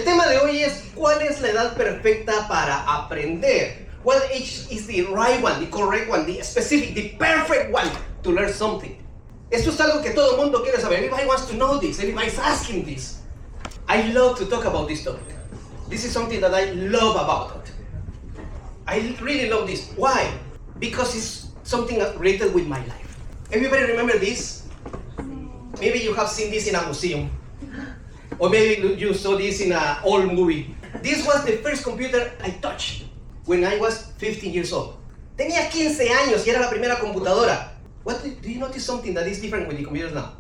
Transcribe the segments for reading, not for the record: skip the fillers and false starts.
El tema de hoy es ¿cuál es la edad perfecta para aprender? What age is the right one, the correct one, the specific, the perfect one to learn something? Esto es algo que todo el mundo quiere saber. Everybody wants to know this. Everybody's asking this. I love to talk about this topic. This is something that I love about it. I really love this. Why? Because it's something related with my life. Everybody remember this? Maybe you have seen this in a museum. Or maybe you saw this in an old movie. This was the first computer I touched when I was 15 years old. Tenía 15 años y era la primera computadora. Do you notice something that is different with the computers now?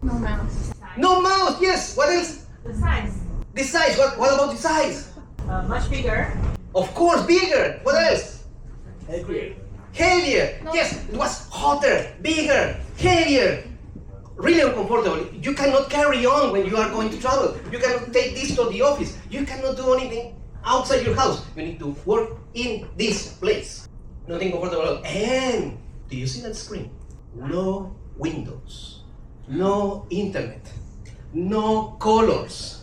No mouse. No mouse, yes. What else? The size. The size. What about the size? Much bigger. Of course, bigger. What else? Heavier. Heavier. No. Yes, it was hotter, bigger, heavier. Really uncomfortable. You cannot carry on when you are going to travel. You cannot take this to the office. You cannot do anything outside your house. You need to work in this place. Nothing comfortable at all. And do you see that screen? No windows, no internet, no colors.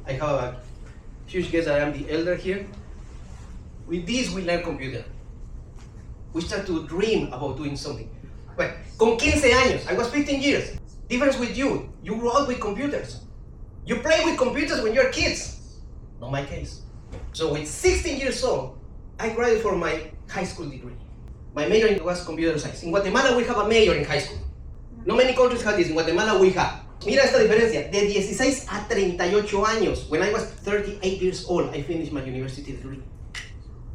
I have a huge guess that I am the elder here. With this we learn computer. We start to dream about doing something. Well, con 15 años, I was 15 years. Difference with you, you grew up with computers. You play with computers when you're kids. Not my case. So with 16 years old, I graduated for my high school degree. My major was computer science. In Guatemala we have a major in high school. Not many countries have this. In Guatemala we have. Mira esta diferencia. De 16 a 38 años. When I was 38 years old, I finished my university degree.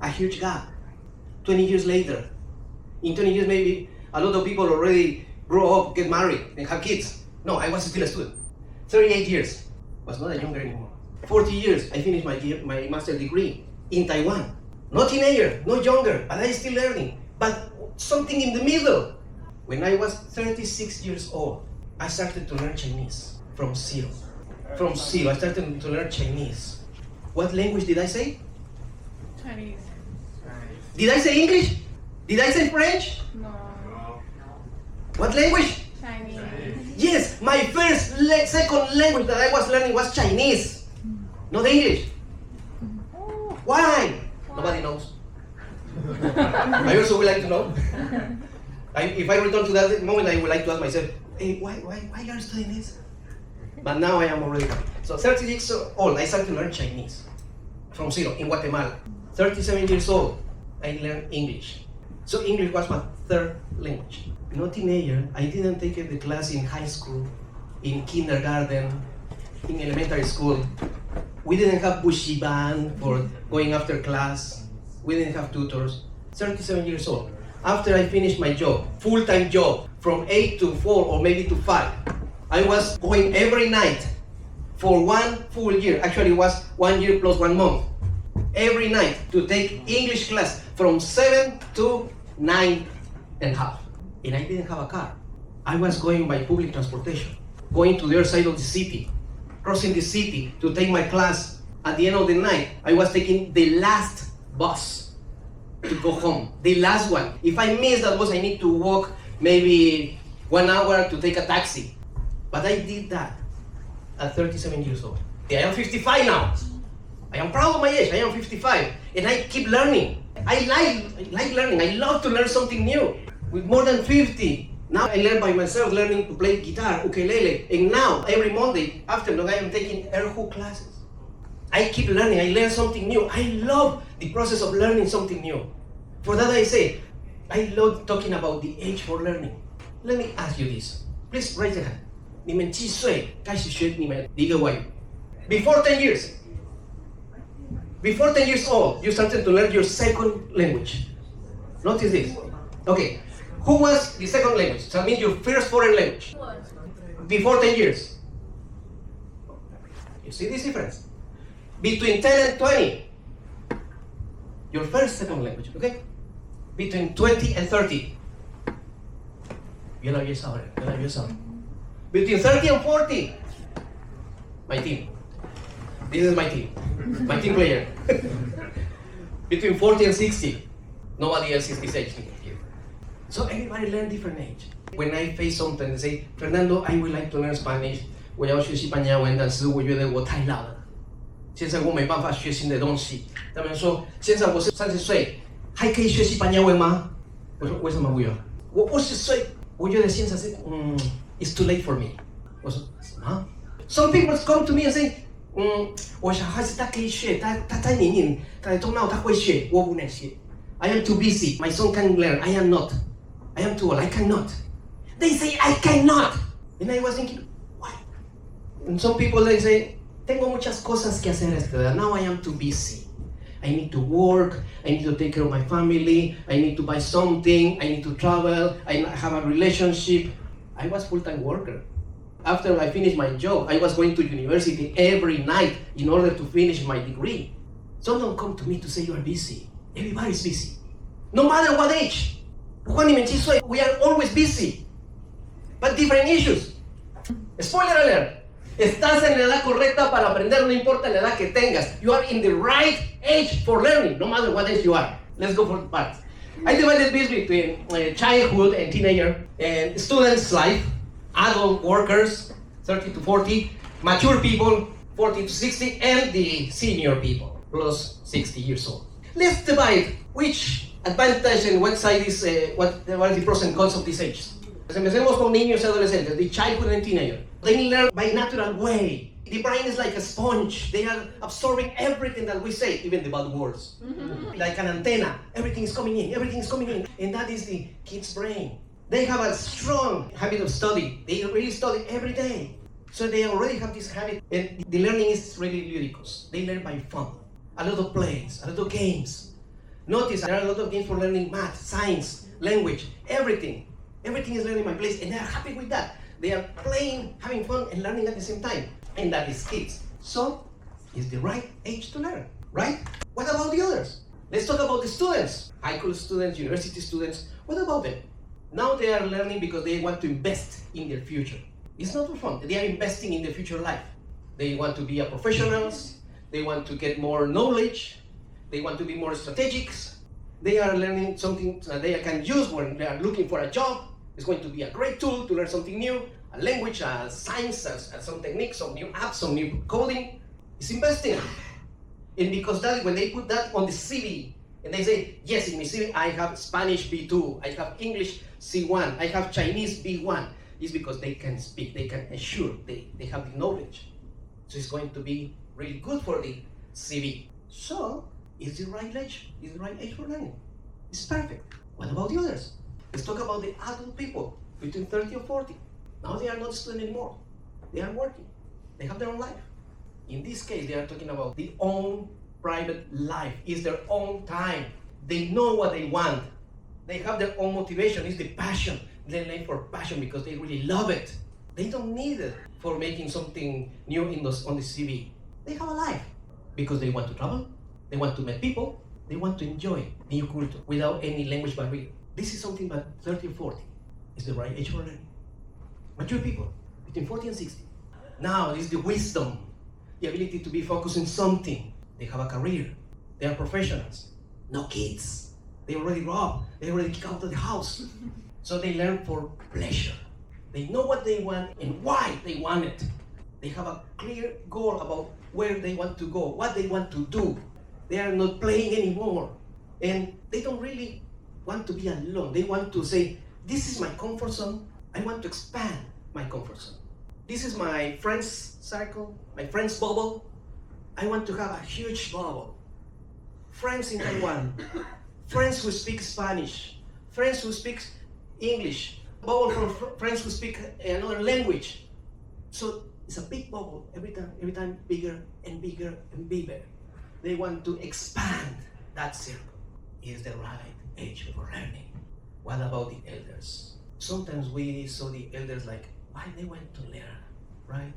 A huge gap. 20 years later. In 20 years maybe a lot of people already grow up, get married, and have kids. No, I was still a student. 38 years. Was not a younger anymore. 40 years, I finished my master's degree in Taiwan. Not teenager, not younger, but I still learning. But something in the middle. When I was 36 years old, I started to learn Chinese from zero. From zero, I started to learn Chinese. What language did I say? Chinese. Did I say English? Did I say French? No. What language? Chinese. Yes, my first second language that I was learning was Chinese, not English. Why? Nobody knows. I also would like to know. If I return to that moment, I would like to ask myself, hey, why are you studying this? But now I am already happy. So 36 years old, I started to learn Chinese from zero in Guatemala. 37 years old, I learned English. So English was my third language. No teenager, I didn't take the class in high school, in kindergarten, in elementary school. We didn't have bushiban for going after class. We didn't have tutors. 37 years old. After I finished my job, full-time job, from 8 to 4 or maybe to 5, I was going every night for 1 full year. Actually, it was 1 year plus 1 month. Every night to take English class from 7 to 9 and a half. And I didn't have a car. I was going by public transportation, going to the other side of the city, crossing the city to take my class. At the end of the night, I was taking the last bus to go home, the last one. If I miss that bus, I need to walk maybe 1 hour to take a taxi. But I did that at 37 years old. I am 55 now. I am proud of my age. I am 55, and I keep learning. I like learning. I love to learn something new. With more than 50, now I learn by myself, learning to play guitar, ukulele, and now every Monday afternoon I am taking erhu classes. I keep learning. I learn something new. I love the process of learning something new. For that I say, I love talking about the age for learning. Let me ask you this. Please raise your hand. 你们几岁开始学你们第一个外语 Before 10 years. Before 10 years old, you started to learn your second language. Notice this. Okay. Who was the second language? So that means your first foreign language. Before 10 years. You see this difference? Between 10 and 20, your first second language, okay? Between 20 and 30. Yo la vi ahora. Between 30 and 40, my team. This is my team. My team player. Between 40 and 60, nobody else is this age here. So everybody learn different age. When I face something, they say, Fernando, I would like to learn Spanish. 我要学西班牙文，但是我觉得我太老了。先生，我没办法学新的东西。他们说，先生，我是30岁，还可以学西班牙文吗？我说为什么不要？我20岁，我觉得现在是it's too late for me。我说什么 ？Some people come to me and say，我小孩子他可以学，他太年轻，他的头脑他会学，我不能学。I am too busy. My son can learn. I am not. I am too old. I cannot. They say I cannot. And I was thinking, why? And some people they say, tengo muchas cosas que hacer esta edad. Now I am too busy. I need to work. I need to take care of my family. I need to buy something. I need to travel. I have a relationship. I was full-time worker. After I finished my job, I was going to university every night in order to finish my degree. So don't come to me to say you are busy. Everybody's busy. No matter what age. 不管你们几岁, we are always busy. But different issues. Spoiler alert. Estás en la edad correcta para aprender, no importa la edad que tengas. You are in the right age for learning, no matter what age you are. Let's go for parts. I divided this between childhood and teenager, and students' life, adult workers, 30 to 40, mature people, 40 to 60, and the senior people, plus 60 years old. Let's divide which advantage and what side is, what are the pros and cons of these ages. Empecemos con niños y adolescentes, the childhood and teenager. They learn by natural way. The brain is like a sponge. They are absorbing everything that we say, even the bad words. Like an antenna. Everything is coming in, everything is coming in. And that is the kid's brain. They have a strong habit of study. They really study every day. So they already have this habit. And the learning is really ludicrous. They learn by fun. A lot of plays, a lot of games. Notice there are a lot of games for learning math, science, language, everything. Everything is learning by place, and they are happy with that. They are playing, having fun, and learning at the same time. And that is kids. So, it's the right age to learn, right? What about the others? Let's talk about the students. High school students, university students. What about them? Now they are learning because they want to invest in their future. It's not for fun. They are investing in their future life. They want to be a professionals. They want to get more knowledge. They want to be more strategic. They are learning something that they can use when they are looking for a job. It's going to be a great tool to learn something new, a language, a science, some techniques, some new apps, some new coding. It's investing. And because that, when they put that on the CV, and they say, yes, in my CV, I have Spanish B2, I have English C1, I have Chinese B1, it's because they can speak, they can assure, they have the knowledge. So it's going to be really good for the CV. So, it's the right age, it's the right age for learning. It's perfect. What about the others? Let's talk about the adult people between 30 or 40. Now they are not students anymore. They are working. They have their own life. In this case, they are talking about their own private life. It's their own time. They know what they want. They have their own motivation. It's the passion. They learn for passion because they really love it. They don't need it for making something new on the CV. They have a life because they want to travel. They want to meet people. They want to enjoy new culture without any language barrier. This is something that 30 or 40 is the right age for learning. Mature people, between 40 and 60. Now, this is the wisdom, the ability to be focused on something. They have a career. They are professionals. No kids. They already grow up. They already kick out of the house. So they learn for pleasure. They know what they want and why they want it. They have a clear goal about where they want to go, what they want to do. They are not playing anymore. And they don't really want to be alone. They want to say, this is my comfort zone. I want to expand my comfort zone. This is my friends circle, my friends bubble. I want to have a huge bubble. Friends in Taiwan, friends who speak Spanish, friends who speak English, bubble from friends who speak another language. So it's a big bubble, every time bigger and bigger and bigger. They want to expand that circle. Is the right age for learning. What about the elders? Sometimes we saw the elders like, why they went to learn, right?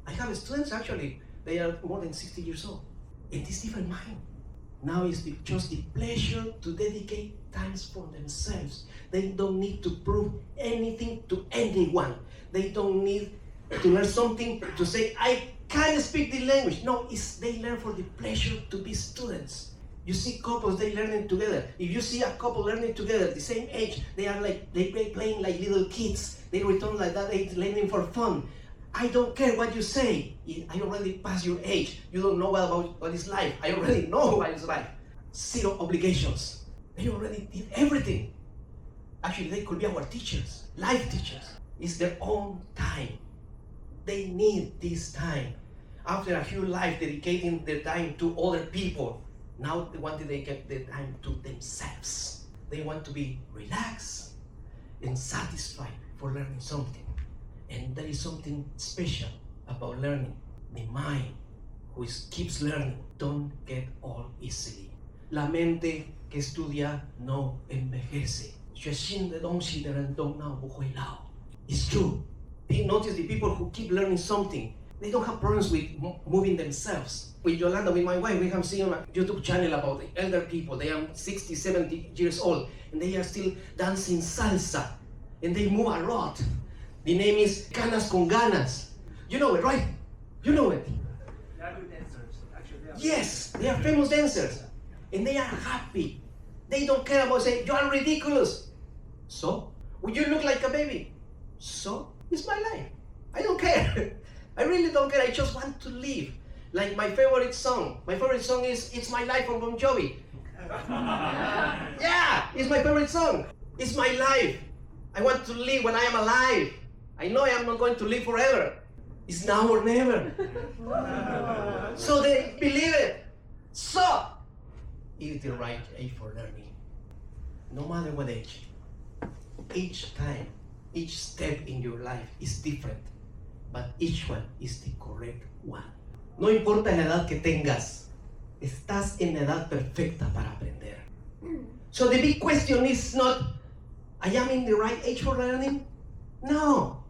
I have students actually, they are more than 60 years old. It is different mind. Now it's just the pleasure to dedicate times for themselves. They don't need to prove anything to anyone. They don't need to learn something to say, I can't speak the language. No, they learn for the pleasure to be students. You see couples, they learning together. If you see a couple learning together at the same age, they are like, playing like little kids. They return like that age, learning for fun. I don't care what you say. I already passed your age. You don't know about what is life. I already know what is life. Zero obligations. They already did everything. Actually, they could be our teachers, life teachers. It's their own time. They need this time. After a whole life dedicating their time to other people, now they want to dedicate their time to themselves. They want to be relaxed and satisfied for learning something. And there is something special about learning. The mind, who keeps learning, don't get old easily. La mente que estudia no envejece. 学新的东西的人头脑不会老。It's true. You notice the people who keep learning something, they don't have problems with moving themselves. With Yolanda, with my wife, we have seen a YouTube channel about the elder people. They are 60, 70 years old, and they are still dancing salsa, and they move a lot. The name is Canas con Ganas. You know it, right? You know it. They are good dancers. Actually, they are. Yes, they are famous dancers, and they are happy. They don't care about saying, you are ridiculous. So, would you look like a baby? So, it's my life. I don't care. I really don't care. I just want to live. Like my favorite song. My favorite song is It's My Life from Bon Jovi. Yeah, it's my favorite song. It's my life. I want to live when I am alive. I know I am not going to live forever. It's now or never. So they believe it. So, it is the right age for learning. No matter what age. Each time, each step in your life is different. But each one is the correct one. No importa la edad que tengas, estás en la edad perfecta para aprender. So the big question is not, I am in the right age for learning? No.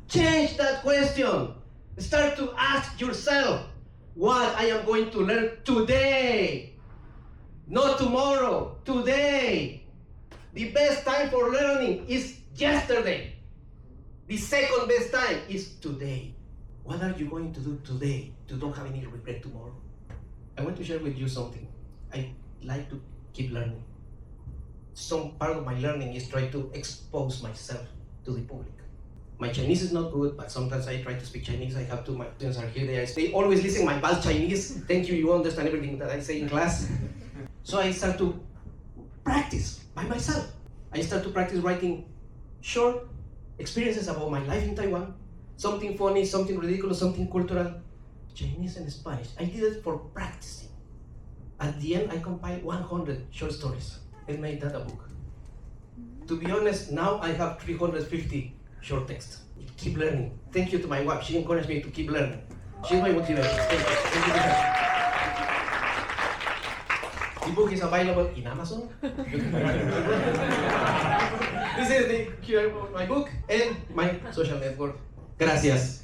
Change that question. Start to ask yourself what I am going to learn today. Not tomorrow, today. The best time for learning is yesterday. The second best time is today. What are you going to do today to don't have any regret tomorrow? I want to share with you something. I like to keep learning. Some part of my learning is try to expose myself to the public. My Chinese is not good, but sometimes I try to speak Chinese. I have two, my students are here. They always listen my bad Chinese. Thank you, you understand everything that I say in class. So I start to practice by myself. I start to practice writing short experiences about my life in Taiwan. Something funny, something ridiculous, something cultural. Chinese and Spanish. I did it for practicing. At the end, I compiled 100 short stories and made that a book. To be honest, now I have 350 short texts. Keep learning. Thank you to my wife. She encouraged me to keep learning. She's my motivation. Thank you. Thank you. The book is available in Amazon. This is my book and my social network. Gracias.